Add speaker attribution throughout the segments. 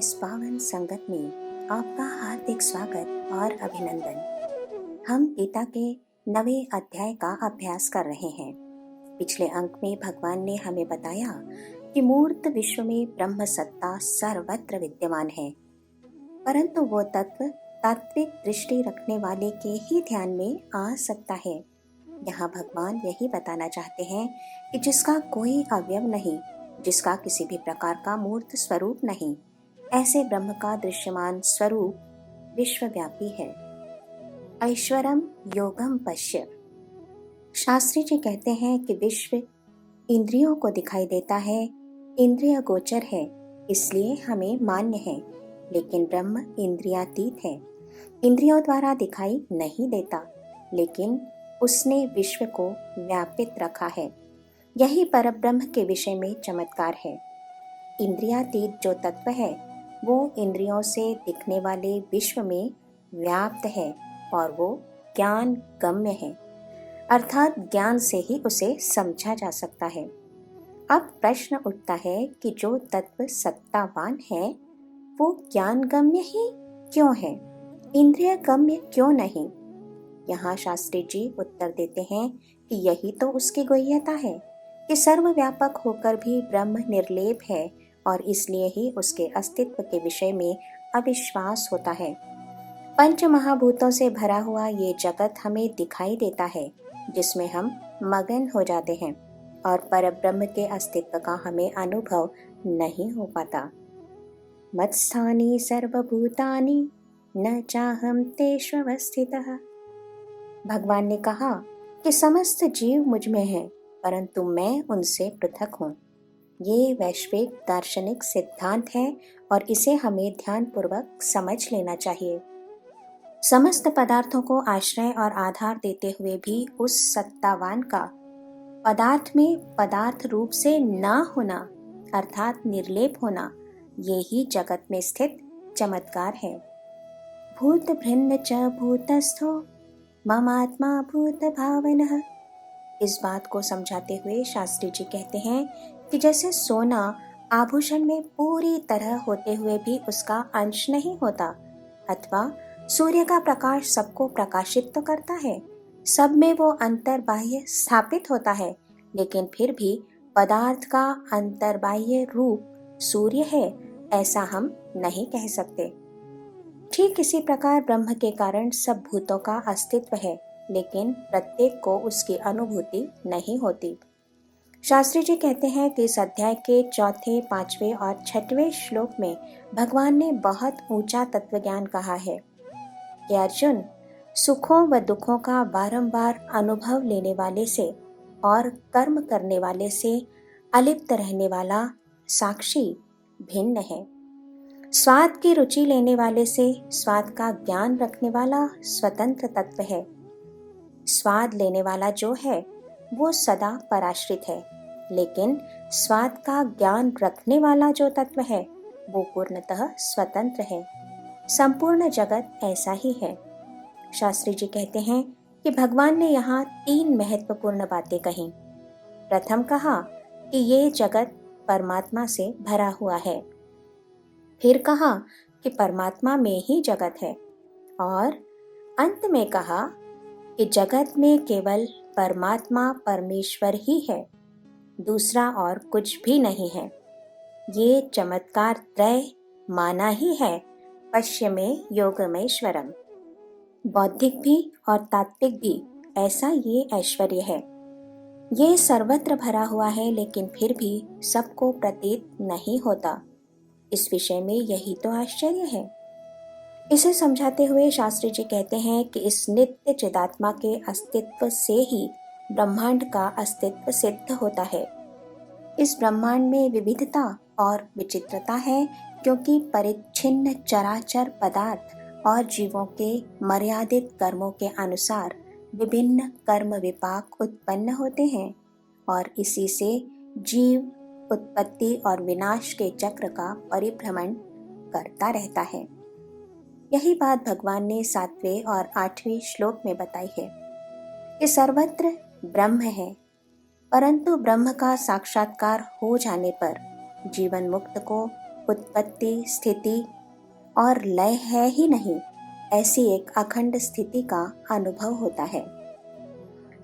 Speaker 1: इस पावन संगत में आपका हार्दिक स्वागत और अभिनंदन। हम गीता के 9वें अध्याय का अभ्यास कर रहे हैं। पिछले अंक में भगवान ने हमें बताया कि मूर्त विश्व में ब्रह्म सत्ता सर्वत्र विद्यमान है, परंतु वो तत्व तात्विक दृष्टि रखने वाले के ही ध्यान में आ सकता है। यहाँ भगवान यही बताना चाहते हैं कि जिसका कोई अवयव नहीं, जिसका किसी भी प्रकार का मूर्त स्वरूप नहीं, ऐसे ब्रह्म का दृश्यमान स्वरूप विश्वव्यापी है। ऐश्वरम योगम पश्य। शास्त्री जी कहते हैं कि विश्व इंद्रियों को दिखाई देता है, इंद्रिय गोचर है, इसलिए हमें मान्य है, लेकिन ब्रह्म इंद्रियातीत है, इंद्रियों द्वारा दिखाई नहीं देता, लेकिन उसने विश्व को व्यापित रखा है। यही परब्रह्म के विषय में चमत्कार है। इंद्रियातीत जो तत्व है वो इंद्रियों से दिखने वाले विश्व में व्याप्त है और वो ज्ञान गम्य है, अर्थात ज्ञान से ही उसे समझा जा सकता है। अब प्रश्न उठता है कि जो तत्व सत्तावान है वो ज्ञान गम्य ही क्यों है, इंद्रिय गम्य क्यों नहीं? यहाँ शास्त्री जी उत्तर देते हैं कि यही तो उसकी गुह्यता है कि सर्वव्यापक होकर भी ब्रह्म निर्लेप है और इसलिए ही उसके अस्तित्व के विषय में अविश्वास होता है। पंच महाभूतों से भरा हुआ ये जगत हमें दिखाई देता है, जिसमें हम मगन हो जाते हैं और परब्रह्म के अस्तित्व का हमें अनुभव नहीं हो पाता। मत्स्थानि सर्वभूतानि न चाहम तेष्वस्थितः। भगवान ने कहा कि समस्त जीव मुझ में हैं, परंतु मैं उनसे पृथक हूँ। ये वैश्विक दार्शनिक सिद्धांत है और इसे हमें ध्यानपूर्वक समझ लेना चाहिए। समस्त पदार्थों को आश्रय और आधार देते हुए भी उस सत्तावान का पदार्थ में पदार्थ रूप से ना होना, अर्थात निर्लेप होना, ये ही जगत में स्थित चमत्कार है। भूत भृन्न च भूतस्थो ममात्मा भूत भावनः। इस बात को समझाते हुए शास्त्री जी कहते हैं कि जैसे सोना आभूषण में पूरी तरह होते हुए भी उसका अंश नहीं होता, अथवा सूर्य का प्रकाश सबको प्रकाशित तो करता है, सब में वो अंतर्बाह्य स्थापित होता है, लेकिन फिर भी पदार्थ का अंतर्बाह्य रूप सूर्य है, ऐसा हम नहीं कह सकते। ठीक इसी प्रकार ब्रह्म के कारण सब भूतों का अस्तित्व है, लेकिन प्रत्येक को उसकी अनुभूति नहीं होती। शास्त्री जी कहते हैं कि इस अध्याय के 4, 5वें और 6वें श्लोक में भगवान ने बहुत ऊंचा तत्वज्ञान कहा है कि अर्जुन, सुखों व दुखों का बारंबार अनुभव लेने वाले से और कर्म करने वाले से अलिप्त रहने वाला साक्षी भिन्न है। स्वाद की रुचि लेने वाले से स्वाद का ज्ञान रखने वाला स्वतंत्र तत्व है। स्वाद लेने वाला जो है वो सदा पराश्रित है, लेकिन स्वाद का ज्ञान रखने वाला जो तत्व है वो पूर्णतः स्वतंत्र है। संपूर्ण जगत ऐसा ही है। शास्त्री जी कहते हैं कि भगवान ने यहाँ 3 महत्वपूर्ण बातें कही। प्रथम कहा कि ये जगत परमात्मा से भरा हुआ है, फिर कहा कि परमात्मा में ही जगत है, और अंत में कहा कि जगत में केवल परमात्मा परमेश्वर ही है, दूसरा और कुछ भी नहीं है। ये चमत्कार त्रय माना ही है पश्य में योगमेश्वरम। बौद्धिक भी और तात्विक भी ऐसा ये ऐश्वर्य है। ये सर्वत्र भरा हुआ है, लेकिन फिर भी सबको प्रतीत नहीं होता। इस विषय में यही तो आश्चर्य है। इसे समझाते हुए शास्त्री जी कहते हैं कि इस नित्य चिदात्मा के अस्तित्व से ही ब्रह्मांड का अस्तित्व सिद्ध होता है। इस ब्रह्मांड में विविधता और विचित्रता है, क्योंकि परिच्छिन्न चराचर पदार्थ और जीवों के मर्यादित कर्मों के अनुसार विभिन्न कर्म विपाक उत्पन्न होते हैं, और इसी से जीव उत्पत्ति और विनाश के चक्र का परिभ्रमण करता रहता है। यही बात भगवान ने 7वें और 8वें श्लोक में बताई है कि सर्वत्र ब्रह्म है, परंतु ब्रह्म का साक्षात्कार हो जाने पर जीवन मुक्त को उत्पत्ति, स्थिति और लय है ही नहीं, ऐसी एक अखंड स्थिति का अनुभव होता है।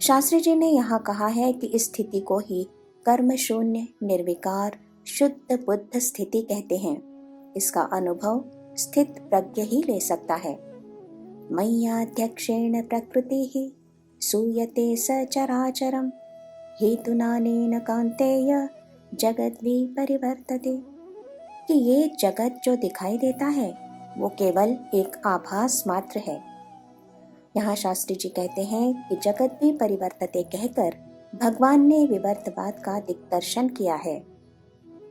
Speaker 1: शास्त्री जी ने यहाँ कहा है कि इस स्थिति को ही कर्म शून्य, निर्विकार, शुद्ध बुद्ध स्थिति कहते हैं। इसका अनुभव स्थित प्रज्ञ ही ले सकता है। मय्याध्यक्षेण प्रकृतिः सूयते सचराचरम् हेतुनानेन कान्तेय जगद्विपरिवर्तते। कि ये जगत जो दिखाई देता है वो केवल एक आभास मात्र है। यहाँ शास्त्री जी कहते हैं कि जगत भी परिवर्तते कहकर भगवान ने विवर्तवाद का दिग्दर्शन किया है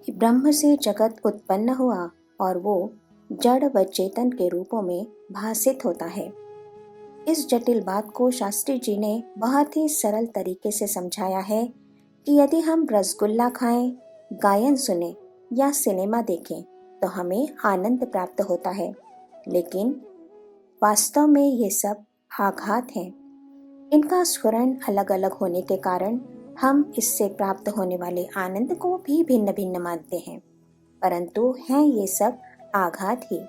Speaker 1: कि ब्रह्म से जगत उत्पन्न हुआ और वो जड़ व चेतन के रूपों में भासित होता है। इस जटिल बात को शास्त्री जी ने बहुत ही सरल तरीके से समझाया है कि यदि हम रसगुल्ला खाएं, गायन सुने या सिनेमा देखें तो हमें आनंद प्राप्त होता है, लेकिन वास्तव में ये सब आघात हैं। इनका स्फुरण अलग अलग होने के कारण हम इससे प्राप्त होने वाले आनंद को भी भिन्न भिन्न मानते हैं, परंतु हैं ये सब आघात ही।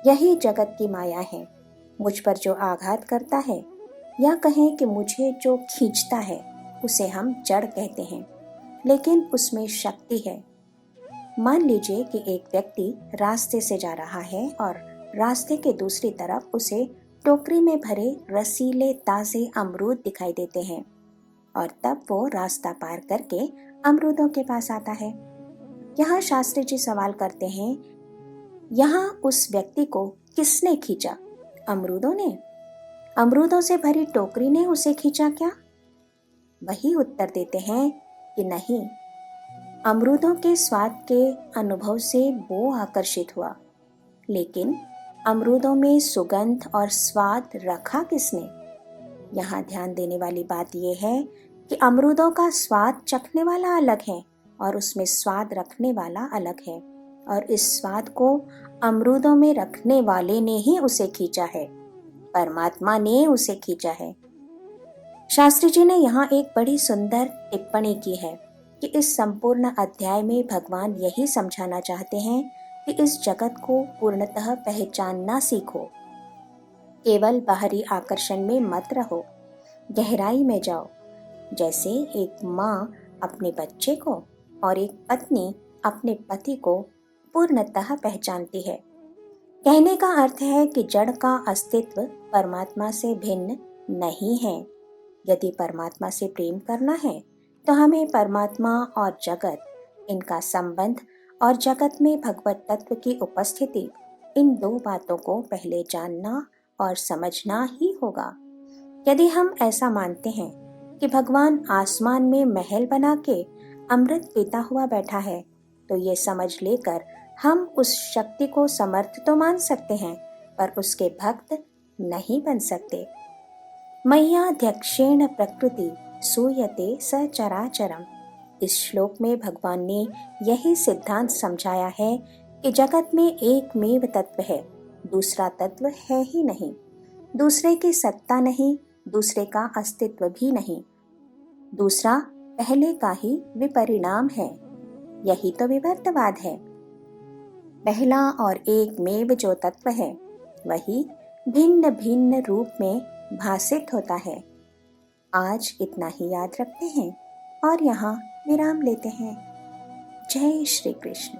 Speaker 1: यही जगत की माया है। मुझ पर जो आघात करता है या कहें कि मुझे जो खींचता है उसे हम जड़ कहते हैं, लेकिन उसमें शक्ति है। मान लीजिए कि एक व्यक्ति रास्ते से जा रहा है और रास्ते के दूसरी तरफ उसे टोकरी में भरे रसीले ताजे अमरूद दिखाई देते हैं और तब वो रास्ता पार करके अमरूदों के पास आता है। यहाँ शास्त्री जी सवाल करते हैं, यहाँ उस व्यक्ति को किसने खींचा? अमरूदों ने? अमरूदों से भरी टोकरी ने उसे खींचा क्या? वही उत्तर देते हैं कि नहीं, अमरूदों के स्वाद के अनुभव से वो आकर्षित हुआ, लेकिन अमरूदों में सुगंध और स्वाद रखा किसने? यहाँ ध्यान देने वाली बात यह है कि अमरूदों का स्वाद चखने वाला अलग है और उसमें स्वाद रखने वाला अलग है, और इस स्वाद को अमरूदों में रखने वाले ने ही उसे खींचा है, परमात्मा ने उसे खींचा है। शास्त्री जी ने यहाँ एक बड़ी सुंदर टिप्पणी की है कि इस संपूर्ण अध्याय में भगवान यही समझाना चाहते हैं कि इस जगत को पूर्णतः पहचानना सीखो। केवल बाहरी आकर्षण में मत रहो, गहराई में जाओ। जैसे एक माँ अपने बच्चे को और एक पत्नी अपने पति को पूर्णतः पहचानती है। कहने का अर्थ है कि जड़ का अस्तित्व परमात्मा से भिन्न नहीं है। यदि परमात्मा से प्रेम करना है तो हमें परमात्मा और जगत, इनका संबंध और जगत में भगवत तत्व की उपस्थिति, इन दो बातों को पहले जानना और समझना ही होगा। यदि हम ऐसा मानते हैं कि भगवान आसमान में महल बना के अमृत पीता हुआ बैठा है, तो ये समझ लेकर हम उस शक्ति को समर्थ तो मान सकते हैं, पर उसके भक्त नहीं बन सकते। मय्याध्यक्षेण प्रकृति सूयते सचराचरम्। इस श्लोक में भगवान ने यही सिद्धांत समझाया है कि जगत में एकमेव तत्व है, दूसरा तत्व है ही नहीं। दूसरे की सत्ता नहीं, दूसरे का अस्तित्व भी नहीं। दूसरा पहले का ही विपरिणाम है। यही तो विवर्तवाद है। पहला और एकमेव जो तत्व है वही भिन्न भिन्न रूप में भासित होता है। आज इतना ही याद रखते हैं और यहाँ विराम लेते हैं। जय श्री कृष्ण।